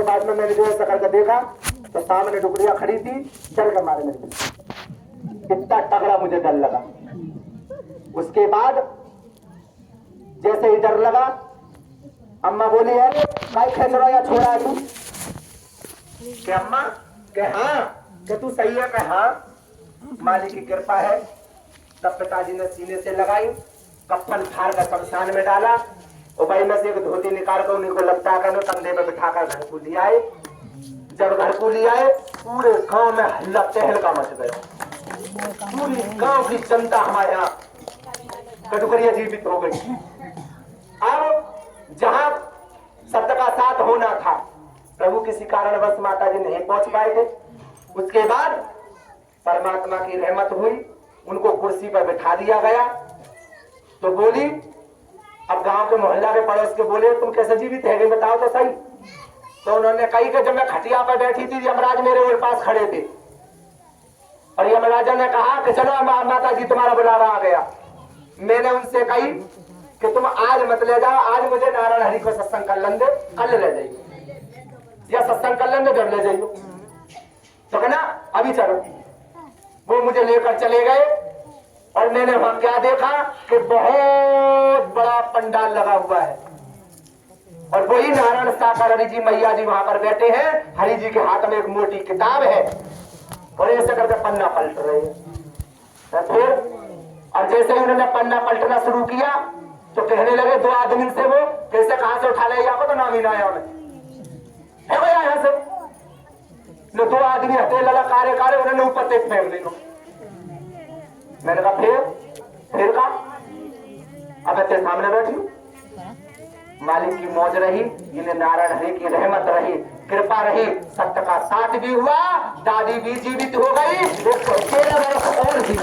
बाद में मैंने जो ऐसा करके देखा तो सामने डुकरिया खड़ी थी। डर के मारे मेरे इतना तगड़ा मुझे डर लगा। उसके बाद जैसे ही डर लगा अम्मा बोली है भाई खेच रहा या छोड़ा है तू? कि अम्मा के हाँ कि तू सही है? कि हाँ मालिक की कृपा है। तब पिताजी ने सीने से लगाई, कफन फाड़ कर शमशान में डाला और भाई में से एक धोती निकाल कर उन्हीं को लपटा कर कंधे पे बिठाकर घर को ले आए। जब घर को ले आए पूरे गांव में हल्ला तहलका मच गया। पूरी गांव की जनता हमारे यहाँ कटुकरिया जीवित हो गई। अब जहां सत्य का साथ होना था प्रभु किसी कारणवश माता जी नहीं पहुंच पाए थे। उसके बाद परमात्मा की रहमत हुई, उनको कुर्सी पर बैठा दिया गया। तो बोली अब गांव के मोहल्ला के पड़ोस के बोले तुम कैसे जीवित है बताओ तो सही। तो उन्होंने कही कि जब मैं खटिया पर बैठी थी यमराज मेरे पास खड़े थे और यमराजा ने कहा कि चलो माता जी तुम्हारा बुलावा आ गया। मैंने उनसे कही कि तुम आज मत ले जाओ, आज मुझे नारायण हरि को सत्संग कर लेंगे, कल ले जाइए या सत्संग कर लेंगे जब ले जाइए। तो कहना अभी चलो। वो मुझे लेकर चले गए और मैंने वहां क्या देखा कि बहुत बड़ा पंडाल लगा हुआ है और वही नारायण साकार हरि जी मैया जी वहां पर बैठे हैं। हरि जी के हाथ में एक मोटी किताब है और ऐसे करके पन्ना पलट रहे हैं। फिर और जैसे ही उन्होंने पन्ना पलटना शुरू किया तो कहने लगे दो आदमी से वो कैसे कहां से उठा ले यहाँ तो नाम ही ना आया है भैया यहाँ से। दो आदमी हटे लगा कार्य कार्य उन्होंने ऊपर से फेंक दी। मैंने कहा फिर कहा अब तेरे सामने बैठी हूं। मालिक की मौज रही, इन्हें नारायण हरि की रहमत रही, कृपा रही, सत्य का साथ भी हुआ, दादी भी जीवित हो गई। 13 बरस और जी,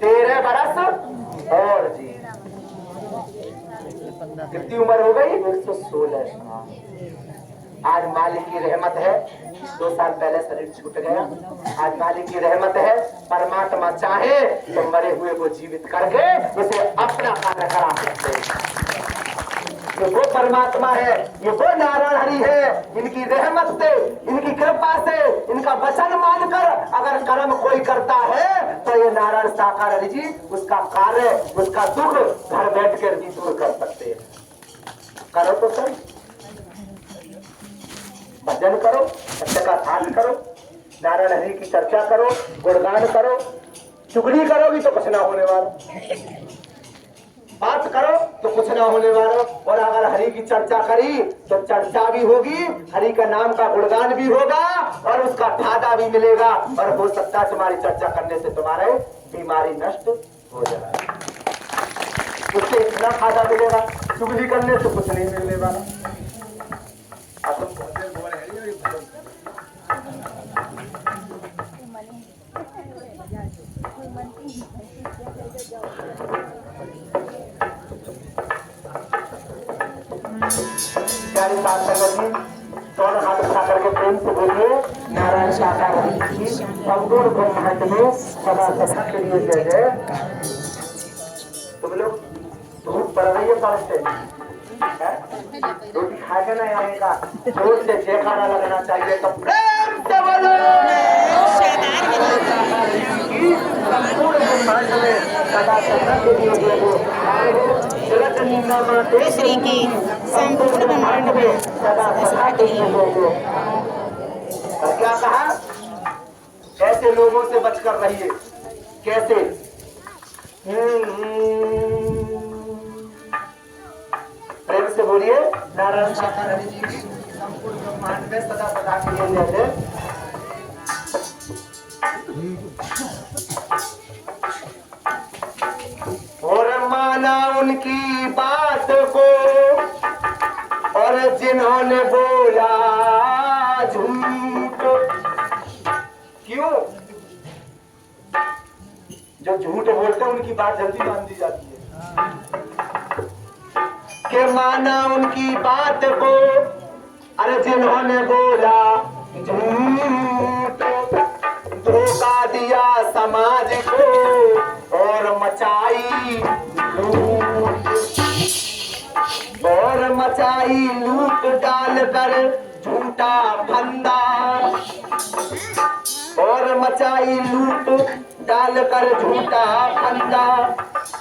13 बरस और जी। कितनी उम्र हो गई? 116 साल। आज मालिक की रहमत है, 2 साल पहले शरीर छूट गया। आज मालिक की रहमत है, परमात्मा चाहे तो मरे हुए को जीवित करके उसे अपना कार्य करा सकते हैं। ये वो परमात्मा है, ये वो नारायण हरि है। इनकी रहमत से, इनकी कृपा से, इनका वचन मानकर अगर कर्म कोई करता है तो ये नारायण साकार हरि जी उसका कार्य, उसका दुख घर बैठ कर भी दूर कर सकते हैं। करो तो सही, भजन करो, सत्य का साथ करो, नारायण हरि की चर्चा करो, गुणगान करो। चुगली करोगी तो कुछ ना होने वाला, बात करो तो कुछ ना होने वाला। और अगर हरि की चर्चा करी तो चर्चा भी होगी, हरि का नाम का गुणगान भी होगा और उसका फायदा भी मिलेगा। और हो सकता है तुम्हारी चर्चा करने से तुम्हारे बीमारी नष्ट हो जाए, उससे इतना फायदा मिलेगा। चुगली करने से कुछ नहीं मिलने वाला। दोनों हाथ उठा करके प्रेम से बोलिए नारायण साकार हरि की संपूर्ण ब्रह्मांड में सदा सदा के लिए जय जय। तुम लोग धूप पड़ रही है परस से, रोटी खा के नहीं आएगा, जोर से जयकारा लगना चाहिए। तो प्रेम से बोलो संपूर्ण ब्रह्मांड में सदा सदा के लिए जय जय। श्री की संपूर्ण ब्रह्मांड में सदा सदा के लिए जय जय। और क्या कहा? ऐसे लोगों से बचकर रहिए। कैसे? प्रेम से बोलिए नारायण साकार हरि जी की संपूर्ण ब्रह्मांड में सदा सदा के लिए जय जय। और माना उनकी बात को और जिन्होंने बोला झूठ। क्यों? जो झूठ बोलते हैं उनकी बात जल्दी मान दी जाती है। कि माना उनकी बात को अरे जिन्होंने बोला झूठ, धोखा दिया समाज को और मचाई लूट, और मचाई लूट डाल कर झूठा फंदा, और मचाई लूट डाल कर झूठा फंदा,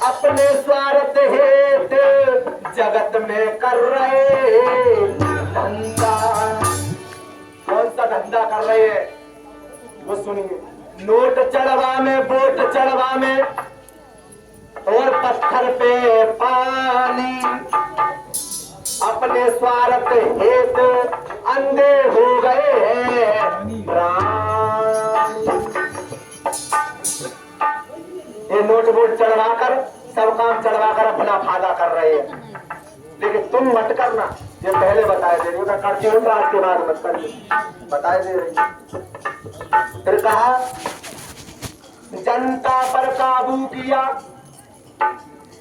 अपने स्वार्थ हेतु जगत में कर रहे धंधा। कौन सा धंधा कर रहे हैं वो सुनिए। नोट चढ़वा में, वोट चढ़वा में, और पत्थर पे पानी, अपने स्वार्थ हेतु अंधे हो गए हैं ये नोट वोट चढ़वाकर, सब काम चढ़वाकर अपना फायदा कर रहे हैं। लेकिन तुम मत करना, ये पहले बताए दे रही हूँ, करती हूँ तो आज के बाद मत कर, बताए दे रही। फिर कहा जनता पर काबू किया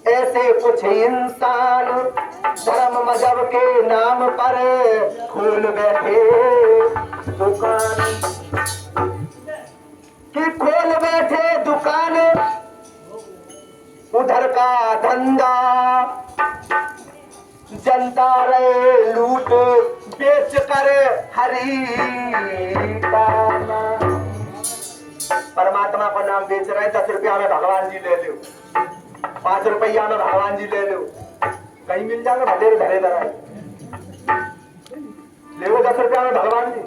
ऐसे कुछ इंसान, धर्म मजहब के नाम पर खोल बैठे दुकान, कि खोल बैठे दुकान, उधर का धंधा जनता रे लूट बेच कर हरी परमात्मा को नाम बेच रहे। 10 रुपया में भगवान जी ले लो, 5 रुपया में भगवान जी ले लो, कहीं मिल जाएगा भटेर धरे धरा ले लो 10 रुपया में भगवान जी।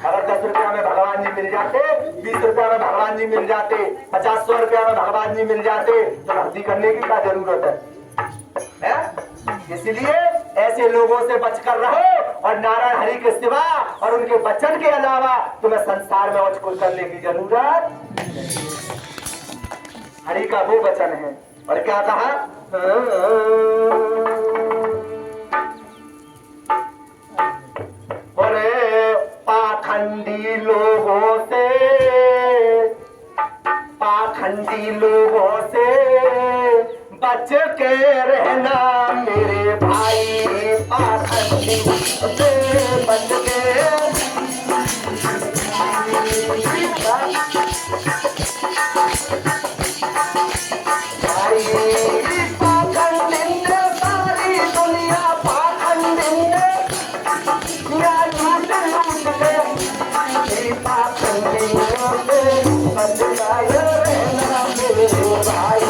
अगर 10 रुपया में भगवान जी मिल जाते, 20 रुपया में भगवान जी मिल जाते, 50-100 रुपया में भगवान जी मिल जाते, तो भक्ति करने की क्या जरूरत है? इसलिए ऐसे लोगों से बचकर रहो, और नारायण हरि के सिवा और उनके वचन के अलावा तुम्हें संसार में और कुछ करने की जरूरत। हरि का वो वचन है। और क्या कहा? अरे पाखंडी लोगों से, पाखंडी लोगों से बच के रहना मेरे भाई, पाखंडी से बच के भाई, पाखंडी सारी दुनिया पाखंडी या लूट लूट के, पाखंडी से बच के रहना मेरे भाई,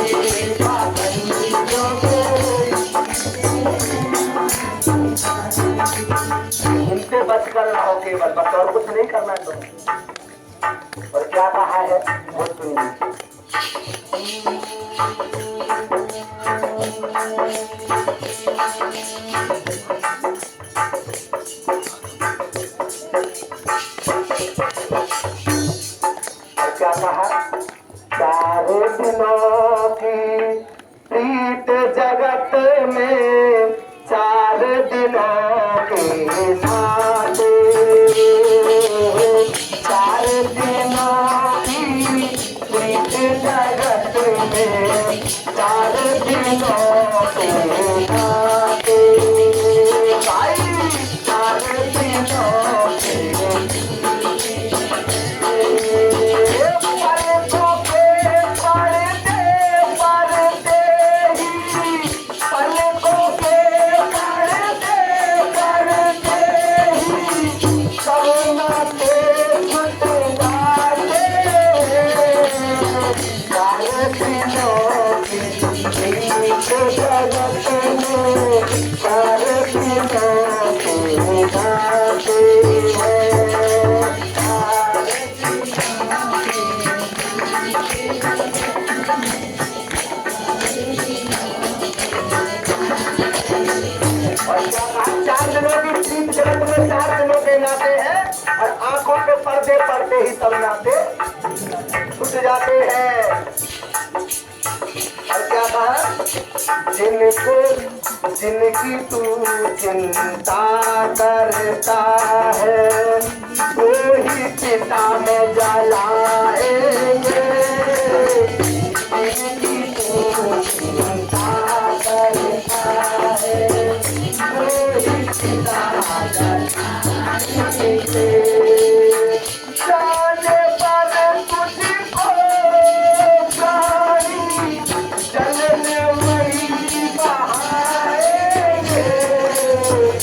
इनसे बचकर रहो केवल, बस और कुछ नहीं करना तुम। और क्या कहा है वो सुनिए। और क्या कहा? 4 दिनों की प्रीत जगत में, 4 दिनों के नाते, 4 दिनों की प्रीत जगत में, 4 दिनों के नाते, भाई 4 दिनों के पर्दे पड़ते ही सब नाते छूट जाते हैं। और क्या कहा? जिनको जिनकी तू चिंता करता है, वो ही चिता में जलाएंगे। जिनकी तू चिंता करता है, वो ही चिता में जलाएंगे।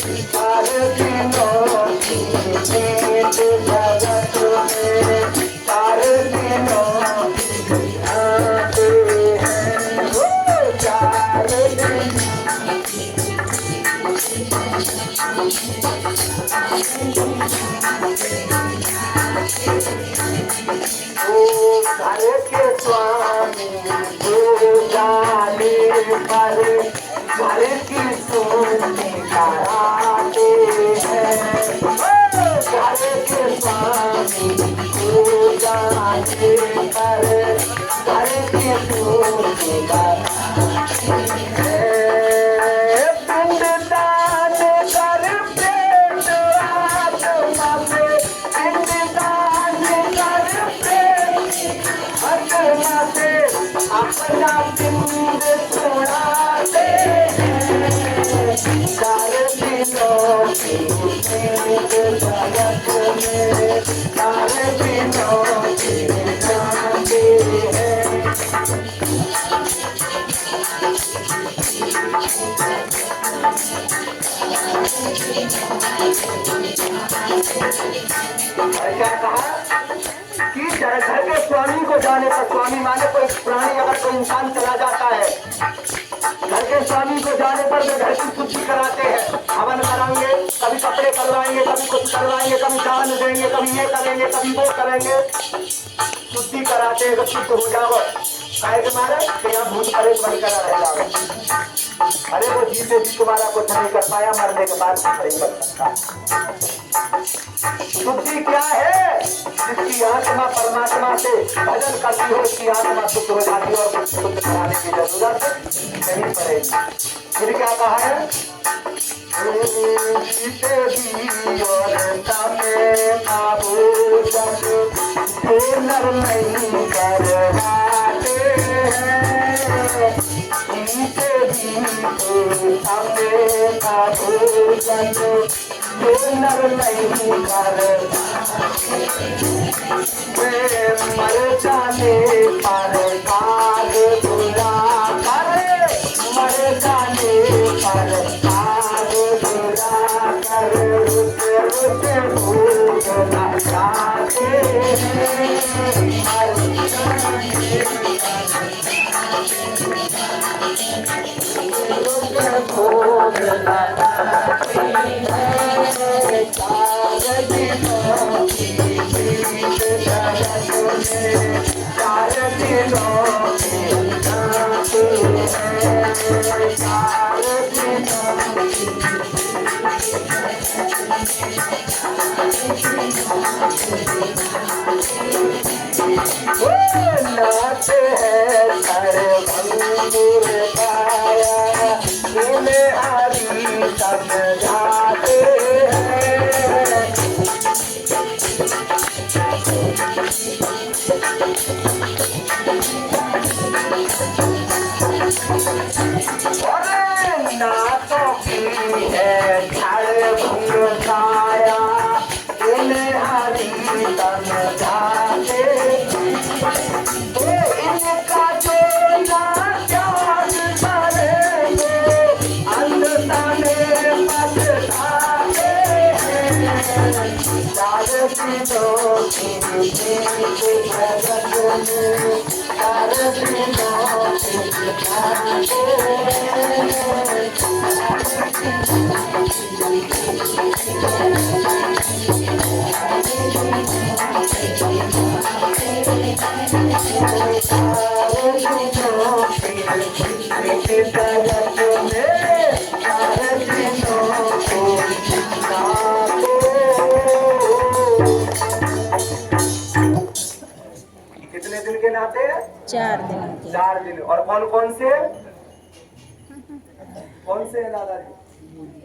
सारे दिनों की प्रीत जगत में, सारे दिनों की आते हैं वो चार दिन। घर के स्वामी जाने पर घर की सोनी कराते हैं। घर के स्वामी जाने पर घर की सोनी कराते हैं। पिंडदान कर प्रेम आत्मा से, पिंडदान कर आत्मा से अपना पिंड छुड़ाते हैं। सारे दिनों की प्रीत जगत में, सारे दिनों की जाते हैं। क्या कहा कि घर के स्वामी को जाने पर, स्वामी माने कोई प्राणी, अगर कोई इंसान चला जाता है, घर के स्वामी को जाने पर वे घर की शुद्धि कराते हैं। हवन कराएंगे, कभी कपड़े करवाएंगे, कभी कुछ करवाएंगे, कभी दान देंगे, कभी ये करेंगे, कभी वो करेंगे, शुद्धि कराते हैं। शुद्ध हो जाओ, काहे के मारे कि यहाँ भूत प्रेत बनकर रह जाओ। अरे वो जीते जी तुम्हारा कुछ नहीं कर पाया, मरने के बाद कुछ नहीं कर सकता। शुद्धि क्या है? जिसकी आत्मा परमात्मा से भजन करती हो, उसकी आत्मा शुद्ध हो जाती है और कुछ शुद्ध कराने की जरूरत नहीं पड़ेगी। फिर क्या कहा है? नर नहीं करवाते हैं, नर नहीं कर मर जाने पर काग बुरा करे, मर जाने पर काग बुरा करे, रुके भूत न जाते हैं। भोग लगाते हैं। चार दिनों की प्रीत जगत में, चार दिनों की जाते हैं। चार दिनों नाच है सर्वंगुर पाया, इन्हें हरि समझाते हैं। नाचों की है सर्वंगुर पाया, इन्हें हरि समझाते। इनका जो त्याग करेंगे, अंधता में बदलाते हैं। चार दिनों की प्रीत जगत में, चार दिनों की जाते हैं। कितने दिन के नाते? 4 दिन के। 4 दिन। और कौन कौन से? कौन से है दादाजी?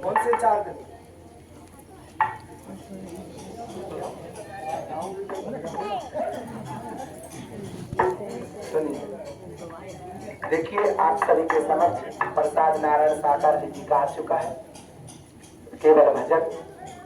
कौन से 4 दिन? सुनिए, देखिए आप सभी के समक्ष प्रसाद नारायण साकार जी का आ चुका है। केवल भजन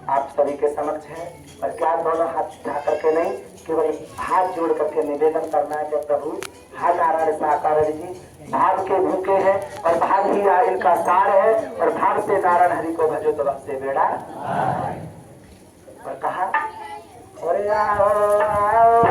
आप सभी के समक्ष है, और क्या दोनों हाथ उठा करके नहीं, केवल हाथ जोड़ करके निवेदन करना है कि प्रभु हा नारायण साकार जी भाग के भूखे हैं और भाग ही इनका सार है और भागते नारायण हरि को भजो तो वक्त से बेड़ा और कहा अरे आओ आओ